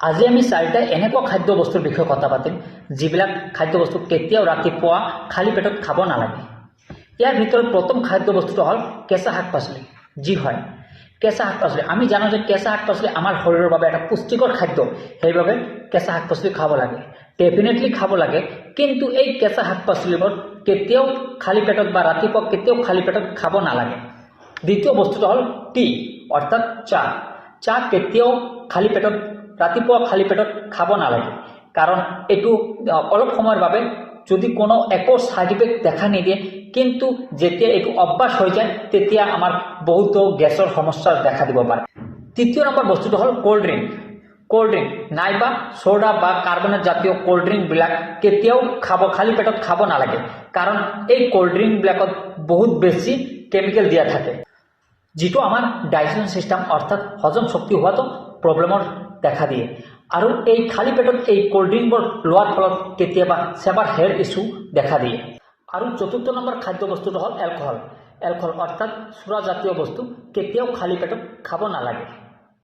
আজি আমি চাৰিটা এনেকুৱা খাদ্য বস্তুৰ বিষয়ে কথা পাতিম যিবিলাক খাদ্য বস্তু কেতিয়াও ৰাতিপুৱা খালী পেটত খাব নালাগে। ইয়াৰ ভিতৰত প্ৰথম খাদ্য বস্তুটো হ'ল কেঁচা শাক পাচলি। যি হয় কেঁচা শাক পাচলি, আমি জানো যে কেঁচা শাক পাচলি আমাৰ শৰীৰৰ বাবে এটা পুষ্টিকৰ খাদ্য, সেইবাবে কেঁচা শাক পাচলি খাব লাগে, ডেফিনেটলি খাব লাগে। কিন্তু এই কেঁচা শাক পাচলিবোৰ কেতিয়াও খালী পেটত বা ৰাতিপুৱা কেতিয়াও খালী পেটত খাব নালাগে। দ্বিতীয় বস্তুটো হ'ল টি অৰ্থাৎ চাহ। চাহ কেতিয়াও খালী পেটত ৰাতিপুৱা খালী পেটত খাব নালাগে, কাৰণ এইটো অলপ সময়ৰ বাবে যদি কোনো একো সাইড ইফেক্ট দেখা নিদিয়ে, কিন্তু যেতিয়া এইটো অভ্যাস হৈ যায় তেতিয়া আমাৰ বহুতো গেছৰ সমস্যা দেখা দিব পাৰে। তৃতীয় নম্বৰ বস্তুটো হ'ল কোল্ড ড্ৰিংক। কোল্ড ড্ৰিংক নাইবা সোডা বা কাৰ্বনেট জাতীয় কোল্ড ড্ৰিংকবিলাক কেতিয়াও খালী পেটত খাব নালাগে, কাৰণ এই কোল্ড ড্ৰিংকবিলাকত বহুত বেছি কেমিকেল দিয়া থাকে, যিটো আমাৰ ডাইজেশ্যন সিস্টেম অৰ্থাৎ হজম শক্তি হোৱাটো প্ৰব্লেমৰ দেখা দিয়ে। আৰু এই খালী পেটত এই কোল্ড ড্ৰিংকবোৰ লোৱাৰ ফলত কেতিয়াবা সেভাৰ হেল্থ ইছ্যু দেখা দিয়ে। আৰু চতুৰ্থ নম্বৰ খাদ্য বস্তুটো হ'ল এলকহল। এলকহল অৰ্থাৎ সুৰা জাতীয় বস্তু কেতিয়াও খালী পেটত খাব নালাগে।